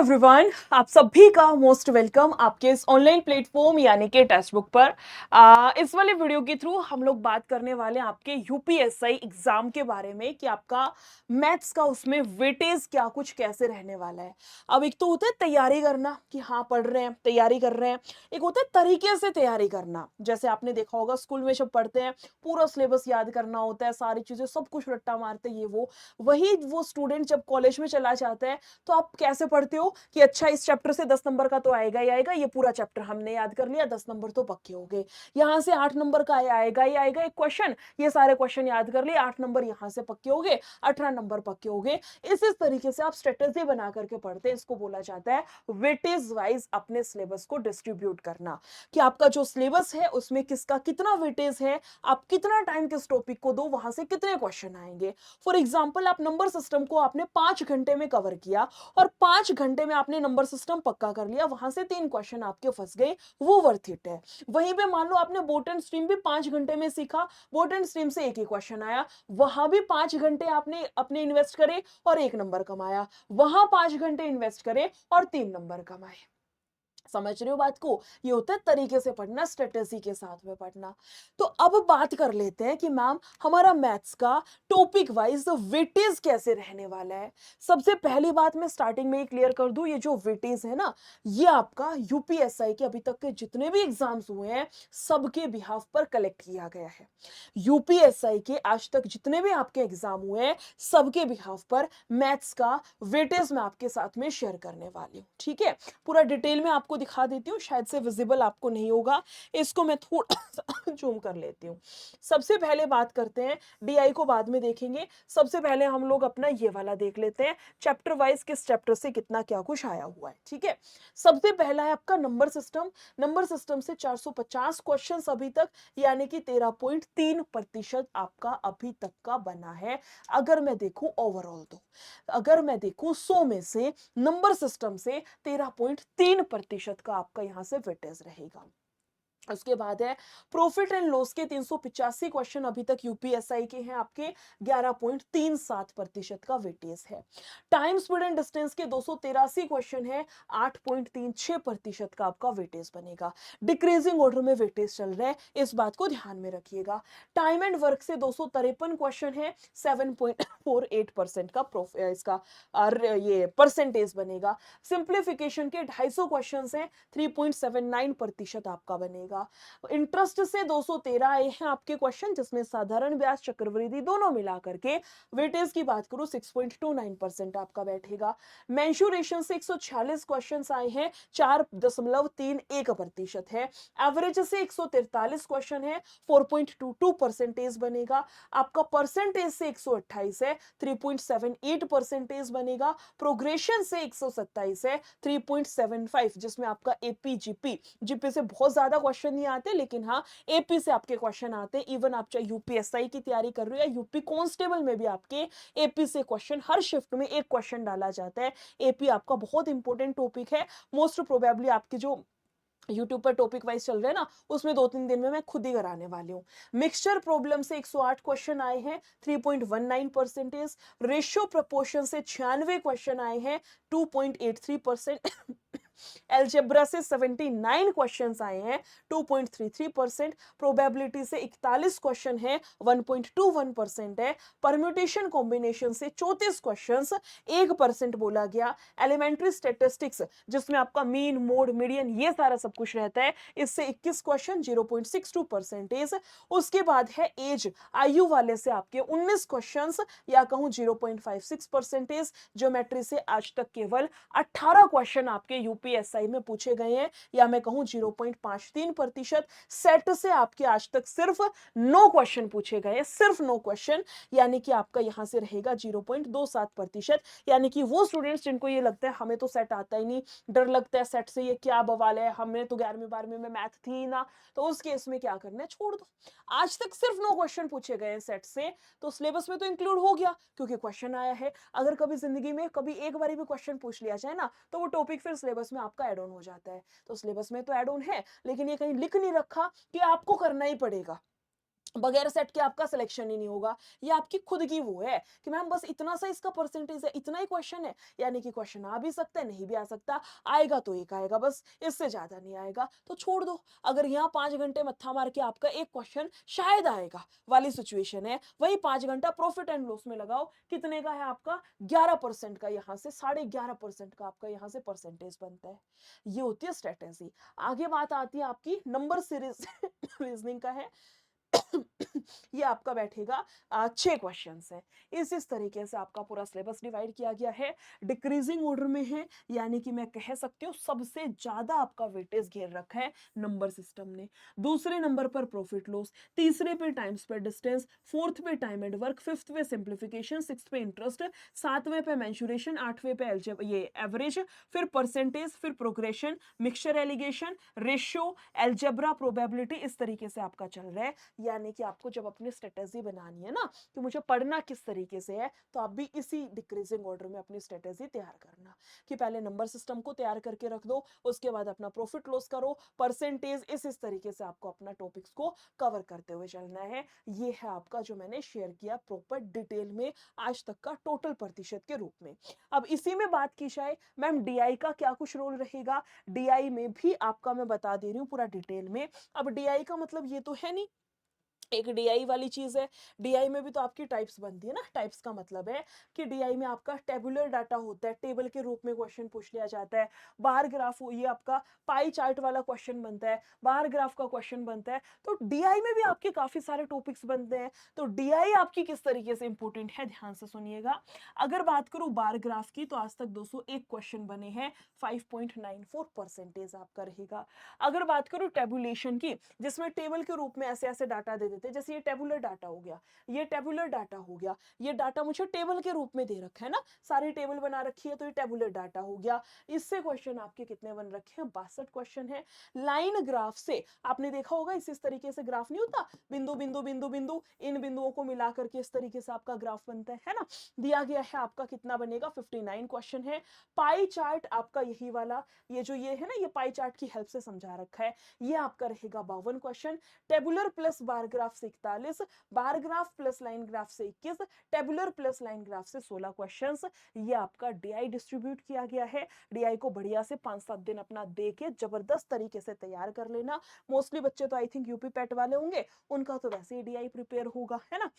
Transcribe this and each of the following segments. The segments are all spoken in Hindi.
एवरीवन, आप सभी का मोस्ट वेलकम आपके इस ऑनलाइन प्लेटफॉर्म यानी कि टेक्स्ट बुक पर। इस वाले वीडियो के थ्रू हम लोग बात करने वाले हैं आपके यूपीएसआई एग्जाम के बारे में कि आपका मैथ्स का उसमें वेटेज क्या कुछ कैसे रहने वाला है। अब एक तो होता है तैयारी करना कि हाँ पढ़ रहे हैं, तैयारी कर रहे हैं। एक होता है तरीके से तैयारी करना, जैसे आपने देखा होगा स्कूल में जब पढ़ते हैं पूरा सिलेबस याद करना होता है, सारी चीजें सब कुछ रट्टा मारते हैं ये वही वो स्टूडेंट जब कॉलेज में चला जाता है तो आप कैसे पढ़ते हो कि अच्छा इस चैप्टर से 10 नंबर का तो आएगा ही आएगा, ये पूरा चैप्टर हमने याद कर लिया, 10 नंबर तो पक्के हो गए। यहां से 8 नंबर का आएगा ही आएगा एक क्वेश्चन, ये सारे क्वेश्चन याद कर लिए, 8 नंबर यहां से पक्के हो गए, 18 नंबर पक्के हो गए। इस तरीके से आप स्ट्रेटेजी बना करके पढ़ते हैं। इसको बोला जाता है वेटेज वाइज अपने सिलेबस को डिस्ट्रीब्यूट करना, कि आपका जो सिलेबस है उसमें किसका कितना वेटेज है, आप कितना टाइम किस टॉपिक को दो, वहां से कितने क्वेश्चन आएंगे। फॉर एग्जाम्पल, आप नंबर सिस्टम को आपने 5 घंटे में कवर किया और 5 घंटे में आपने नंबर सिस्टम पक्का कर लिया, वहां से 3 क्वेश्चन आपके फंस गए, वो वर्थ इट है। वहीं पे मान लो आपने बोटन स्ट्रीम भी 5 घंटे में सीखा, बोटन स्ट्रीम से एक ही क्वेश्चन आया, वहां भी 5 घंटे आपने अपने इन्वेस्ट करे और 1 नंबर कमाया, वहां 5 घंटे इन्वेस्ट करे और 3 नंबर कमाए। समझ रहे हो बात को? ये होता है तरीके से पढ़ना, स्ट्रेटेजी के साथ में पढ़ना। तो अब बात कर लेते हैं कि मैम हमारा मैथ्स का टॉपिक वाइज वेटेज कैसे रहने वाला है। सबसे पहली बात मैं स्टार्टिंग में ही क्लियर कर दूं, ये जो वेटेज है ना, ये आपका यूपीएसआई के अभी तक के जितने भी एग्जाम्स हुए हैं सबके बिहाफ पर कलेक्ट किया गया है। यूपीएसआई के आज तक जितने भी आपके एग्जाम हुए हैं सबके बिहाफ पर मैथ्स का वेटेज मैं आपके साथ में शेयर करने वाली हूँ। ठीक है, पूरा डिटेल में आपको दिखा देती हूँ, शायद से विजिबल आपको नहीं होगा, इसको मैं थोड़ा सा जूम कर लेती हूँ। सबसे पहले बात करते हैं, डीआई को बाद में देखेंगे, सबसे पहले हम लोग अपना ये वाला देख लेते हैं, चैप्टर वाइज किस चैप्टर से कितना क्या कुछ आया हुआ है। ठीक है, सबसे पहला है आपका नंबर सिस्टम। नंबर सिस्टम से 450 क्वेश्चंस अभी तक, यानी कि 13.3% आपका अभी तक का बना है। अगर मैं देखूं ओवरऑल, तो अगर मैं देखूं 100 में से नंबर सिस्टम से 13.3% का आपका यहां से वेटेज रहेगा। उसके बाद है प्रॉफिट एंड लॉस के 385 क्वेश्चन अभी तक यूपीएसआई के हैं, आपके 11.37% का वेटेज है। टाइम स्पीड एंड डिस्टेंस के 283 क्वेश्चन है, 8.36% का आपका वेटेज बनेगा। डिक्रीजिंग ऑर्डर में वेटेज चल रहा है, इस बात को ध्यान में रखिएगा। टाइम एंड वर्क से 253 क्वेश्चन है, 7.48% का इसका ये परसेंटेज बनेगा। सिंप्लीफिकेशन के 250 क्वेश्चन है, 3.79% आपका बनेगा। इंटरेस्ट से 213 आए हैं आपके क्वेश्चन, जिसमें साधारण ब्याज चक्रवृद्धि दोनों मिला करके वेटेज की बात करूं 6.29% आपका बैठेगा। मेंशुरेशन से 146 क्वेश्चंस आए हैं, 4.31% है। एवरेज से 143 क्वेश्चन है, 4.22% बनेगा। आपका परसेंटेज से 128 है, 3.78% बनेगा। प्रोग्रेशन से 127 है, 3.75, जिसमें आपका एपी जीपी, जीपी से बहुत ज्यादा क्वेश्चन नहीं आते, लेकिन हाँ एपी से आपके क्वेश्चन आते हैं। इवन आप चाहे यूपीएसआई की तैयारी कर रहे हो या यूपी कांस्टेबल में भी आपके एपी से क्वेश्चन, हर शिफ्ट में एक क्वेश्चन डाला जाता है। एपी आपका बहुत इंपॉर्टेंट टॉपिक है। मोस्ट प्रोबेबली आपके जो यूट्यूब पर टॉपिक वाइज चल रहे हैं ना, उसमें 2-3 दिन में मैं खुद ही कराने वाली हूँ। मिक्सचर प्रॉब्लम से 108 क्वेश्चन आए हैं, 3.19%। रेशियो प्रपोर्शन से 96 क्वेश्चन आए हैं, 2.83%। एल्जेब्रा से 79 क्वेश्चंस आए हैं, 2.33%। प्रोबेबिलिटी से 41 क्वेश्चन है, 1.21% है। परम्यूटेशन कॉम्बिनेशन से 34 क्वेश्चंस, 1% बोला गया। एलिमेंट्री स्टेटिस्टिक्स, जिसमें आपका मीन मोड मीडियन ये सारा सब कुछ रहता है, इससे 21 क्वेश्चन, 0.62%। उसके बाद है एज, आयु वाले से आपके 19 क्वेश्चंस या कहूं 0.56%। ज्योमेट्री से आज तक केवल 18 क्वेश्चन आपके यूपीएसआई में पूछे गए हैं, या मैं कहूं 0.53%। सेट से आपके आज तक सिर्फ 9 क्वेश्चन पूछे गए, सिर्फ 9 क्वेश्चन, यानी कि आपका यहां से रहेगा 0.27%। यानी कि वो स्टूडेंट्स जिनको ये लगता है हमें तो सेट आता ही नहीं, डर लगता है सेट से, ये क्या बवाल है, हमें तो 11वीं 12वीं में मैथ थी ही ना, तो उस केस में क्या करना है, छोड़ दो। आज तक सिर्फ 9 क्वेश्चन पूछे गए हैं सेट से, तो सिलेबस में तो इंक्लूड हो गया क्योंकि क्वेश्चन आया है। अगर कभी जिंदगी में कभी एक बार भी क्वेश्चन पूछ लिया जाए ना, तो वो टॉपिक फिर सिलेबस में आपका ऐड ऑन हो जाता है। तो सिलेबस में तो ऐड ऑन है, लेकिन ये कहीं लिख नहीं रखा कि आपको करना ही पड़ेगा। बगैर सेट के आपका सिलेक्शन ही नहीं होगा। ये आपकी खुद की वो है कि मैम बस इतना सा इसका परसेंटेज है, इतना ही क्वेश्चन है, यानी कि क्वेश्चन आ भी सकता है, नहीं भी आ सकता, आएगा तो एक आएगा बस, इससे ज़्यादा नहीं आएगा, तो छोड़ दो। अगर यहाँ 5 घंटे मत्था मार के आपका एक क्वेश्चन शायद आएगा वाली सिचुएशन है, वही 5 घंटा प्रॉफिट एंड लॉस में लगाओ, कितने का है आपका 11% का, यहाँ से 11.5% का आपका यहाँ से परसेंटेज बनता है। ये होती है स्ट्रेटेजी। आगे बात आती है आपकी नंबर सीरीज रीजनिंग का है। ये आपका बैठेगा 6 क्वेश्चंस हैं। इस तरीके से आपका पूरा सिलेबस डिवाइड किया गया है, डिक्रीजिंग ऑर्डर में है, यानी कि मैं कह सकती हूँ सबसे ज्यादा आपका वेटेज घेर रखा है नंबर सिस्टम ने। दूसरे नंबर पर प्रॉफिट लॉस, तीसरे पे टाइम स्पेड डिस्टेंस, फोर्थ पे टाइम एंड वर्क, फिफ्थ पे सिंप्लीफिकेशन, सिक्स्थ पे इंटरेस्ट, सातवें पे मेंशुरेशन, आठवें पे ये एवरेज, फिर परसेंटेज, फिर progression, mixture allegation, ratio, algebra, probability, इस तरीके से आपका चल रहा है। यानी कि आपको जब अपनी स्ट्रेटेजी बनानी है ना कि मुझे पढ़ना किस तरीके से है, तो आप भी इसी डिक्रीजिंग ऑर्डर में अपनी स्ट्रेटेजी तैयार करना कि पहले नंबर सिस्टम को तैयार करके रख दो, उसके बाद अपना प्रॉफिट लॉस करो, परसेंटेज, इस तरीके से आपको अपना टॉपिक्स को कवर करते हुए चलना है। ये है आपका जो मैंने शेयर किया प्रॉपर डिटेल में आज तक का टोटल प्रतिशत के रूप में। अब इसी में बात की जाए मैम डीआई का क्या कुछ रोल रहेगा, डीआई में भी आपका मैं बता दे रही हूँ पूरा डिटेल में। अब डीआई का मतलब ये तो है नहीं एक डीआई वाली चीज है, डीआई में भी तो आपकी टाइप्स बनती है ना। टाइप्स का मतलब है कि डीआई में आपका टेबुलर डाटा होता है, टेबल के रूप में क्वेश्चन पूछ लिया जाता है, बार ग्राफ ये आपका पाई चार्ट वाला क्वेश्चन बनता है, बार ग्राफ का क्वेश्चन बनता है, तो डीआई में भी आपके काफी सारे टॉपिक्स बनते हैं। तो डीआई आपकी किस तरीके से इंपॉर्टेंट है ध्यान से सुनिएगा। अगर बात करूं बार ग्राफ की तो आज तक 201 क्वेश्चन बने हैं, 5.94% आपका रहेगा। अगर बात करूं टेबुलेशन की, जिसमें टेबल के रूप में ऐसे ऐसे डाटा दे देते हैं, जैसे ये टेबुलर डाटा हो गया, ये टेबुलर डाटा हो गया, ये डाटा मुझे टेबल के रूप में दे रखा है ना, सारी टेबल बना रखी है, तो ये टेबुलर डाटा हो गया। इससे क्वेश्चन आपके कितने बन रखे हैं, 62 क्वेश्चन है। लाइन ग्राफ से आपने देखा होगा इस तरीके से ग्राफ नहीं होता, बिंदु बिंदु बिंदु बिंदु, इन बिंदुओं को मिला करके इस तरीके से आपका ग्राफ बनता है ना। दिया गया है आपका कितना बनेगा, 59 क्वेश्चन है। पाई चार्ट आपका यही वाला, ये जो ये है ना, ये पाई चार्ट की हेल्प से समझा रखा है, ये आपका रहेगा 52 question. Tabular plus bar graph से 41, bar graph plus line graph से 21, टेबुलर प्लस लाइन ग्राफ से 16 क्वेश्चंस। ये आपका डीआई डिस्ट्रीब्यूट किया गया है। डीआई को बढ़िया से 5-7 दिन अपना दे के जबरदस्त तरीके से तैयार कर लेना। मोस्टली बच्चे तो आई थिंक यूपी पेट वाले होंगे, उनका तो वैसे ही डीआई प्रिपेयर होगा, है ना।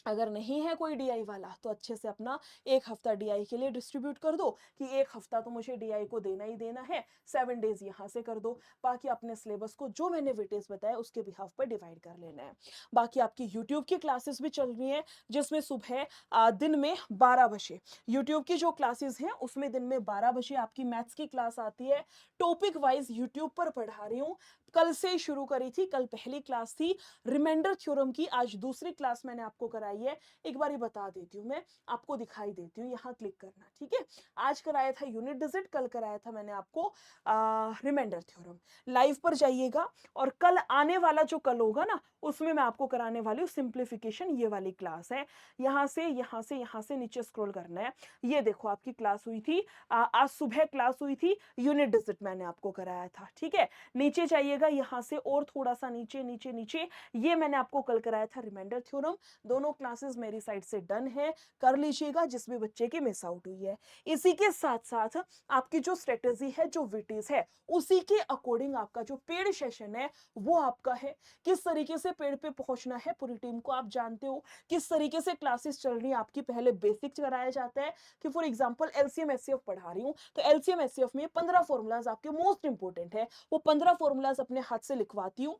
अगर नहीं है कोई डीआई वाला तो अच्छे से अपना एक हफ्ता डीआई के लिए डिस्ट्रीब्यूट कर दो कि एक हफ्ता तो मुझे डीआई को देना ही देना है, 7 डेज यहां से कर दो। बाकी अपने सिलेबस को जो मैंने वेटेज बताया उसके बिहाफ पर डिवाइड कर लेना है। बाकी आपकी यूट्यूब की क्लासेस भी चल रही हैं, जिसमें सुबह दिन में 12 बजे यूट्यूब की जो क्लासेस हैं उसमें दिन में 12 बजे आपकी मैथ्स की क्लास आती है। टॉपिक वाइज यूट्यूब पर पढ़ा रही हूँ, कल से शुरू करी थी, कल पहली क्लास थी रिमाइंडर थ्योरम की, आज दूसरी क्लास मैंने आपको कराई है। एक बार बता देती हूँ, मैं आपको दिखाई देती हूँ, यहाँ क्लिक करना, ठीक है। आज कराया था यूनिट डिजिट, कल कराया था मैंने आपको रिमाइंडर थ्योरम। लाइव पर जाइएगा और कल आने वाला जो कल होगा ना उसमें मैं आपको कराने वाली हूँ सिंप्लीफिकेशन, ये वाली क्लास है। यहाँ से नीचे स्क्रॉल करना है। ये देखो आपकी क्लास हुई थी आज सुबह, क्लास हुई थी यूनिट डिजिट, मैंने आपको कराया था, ठीक है। नीचे जाइएगा यहाँ से और थोड़ा सा नीचे नीचे नीचे, ये मैंने आपको कल कराया था रिमाइंडर थ्योरम। दोनों क्लासेस मेरी साइड से डन है, कर लीजिएगा जिस भी बच्चे की मिस आउट हुई है। इसी के साथ साथ आपकी जो स्ट्रेटेजी है, जो विटीज है, उसी के अकॉर्डिंग आपका जो पेड सेशन है वो आपका है। किस तरीके से पेड़ पे पहुंचना है पूरी टीम को आप जानते हो, किस तरीके से क्लासेस चल रही है आपकी। पहले बेसिक कराया जाता है कि फॉर एग्जांपल एलसीएम एचसीएफ पढ़ा रही हूं, तो एलसीएम एचसीएफ में 15 फॉर्मूलाज आपके मोस्ट इंपोर्टेंट है, वो 15 फॉर्मूलाज अपने हाथ से लिखवाती हूं।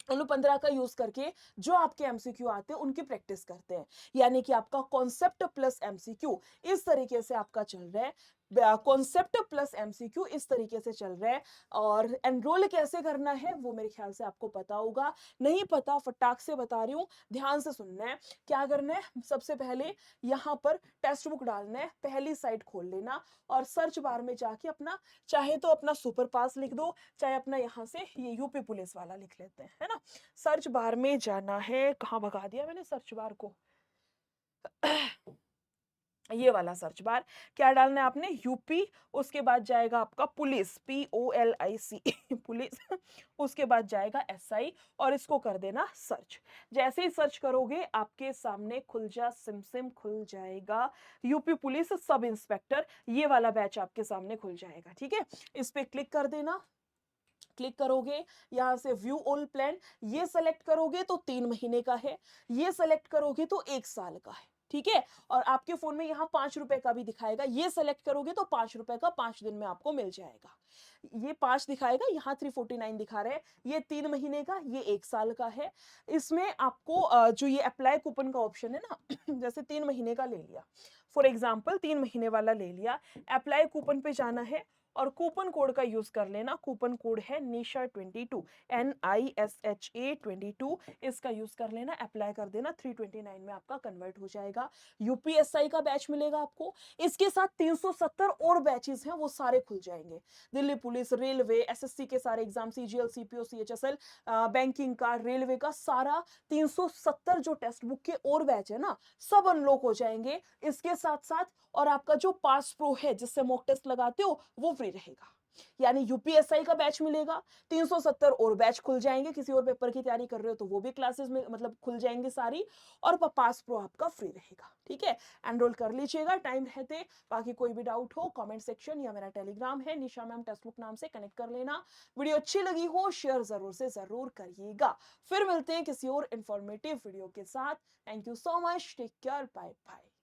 उन 15 का यूज करके जो आपके एमसीक्यू आते हैं उनकी प्रैक्टिस करते हैं। यानी कि आपका कॉन्सेप्ट प्लस एमसीक्यू इस तरीके से आपका चल रहा है, कॉन्सेप्ट प्लस एमसीक्यू इस तरीके से चल रहा है। और एनरोल कैसे करना है वो मेरे ख्याल से आपको पता होगा, नहीं पता फटाक से बता रही हूं, ध्यान से सुनना है। क्या करना है, सबसे पहले यहां पर टेक्स्ट बुक डालना है, पहली साइट खोल लेना और सर्च बार में जाके अपना, चाहे तो अपना सुपर पास लिख दो, चाहे अपना यहां से ये यूपी पुलिस वाला लिख लेते हैं, है ना। सर्च बार में जाना है, कहां भगा दिया मैंने सर्च बार को ये वाला सर्च बार क्या डालना है आपने, यूपी, उसके बाद जाएगा आपका पुलिस, POLIC पुलिस, उसके बाद जाएगा SI और इसको कर देना सर्च। जैसे ही सर्च करोगे आपके सामने खुल जा सिम सिम खुल जाएगा, यूपी पुलिस सब इंस्पेक्टर, ये वाला बैच आपके सामने खुल जाएगा। ठीक है, इस पे क्लिक कर देना। क्लिक करोगे, यहां से व्यू ऑल प्लान, ये सेलेक्ट करोगे तो 3 महीने का है, ये सेलेक्ट करोगे तो 1 साल का है। ठीक है, और आपके फोन में यहां 5 रुपए का भी दिखाएगा, ये सेलेक्ट करोगे तो 5 रुपए का 5 दिन में आपको मिल जाएगा। ये 5 दिखाएगा, यहाँ 349 दिखा रहे हैं, ये 3 महीने का, ये 1 साल का है। इसमें आपको जो ये अप्लाई कूपन का ऑप्शन है ना जैसे 3 महीने का ले लिया, फॉर एग्जाम्पल 3 महीने वाला ले लिया, अप्लाई कूपन पे जाना है और कूपन कोड का यूज कर लेना। कूपन कोड है NISHA 22, NISHA 22, इसका यूज कर लेना, अप्लाई कर देना, 329 में आपका कन्वर्ट हो जाएगा। यूपीएसआई का बैच मिलेगा आपको, इसके साथ 370 और बैचेस हैं, वो सारे खुल जाएंगे। दिल्ली पुलिस, रेलवे, एसएससी के सारे exam, CGL, CPO, CHSL, banking का, रेलवे का सारा 370 जो टेक्स्ट बुक के और बैच है ना, सब अनलॉक हो जाएंगे इसके साथ साथ। और आपका जो पास प्रो है जिससे मॉक टेस्ट लगाते हो वो फ्री रहेगा। यानी यूपीएसआई का बैच मिलेगा, 370 और बैच खुल जाएंगे, किसी और पेपर की तैयारी कर रहे हो तो वो भी क्लासेस में मतलब खुल जाएंगे सारी, और पास प्रो आपका फ्री रहेगा। ठीक है, एनरोल कर लीजिएगा टाइम रहते। बाकी कोई भी डाउट हो कमेंट सेक्शन या मेरा टेलीग्राम है निशा मैम टेक्स्ट नाम से कनेक्ट कर लेना। वीडियो अच्छी लगी हो शेयर जरूर से जरूर करिएगा। फिर मिलते हैं किसी और इंफॉर्मेटिव वीडियो के साथ। Thank you so much, take care, bye bye.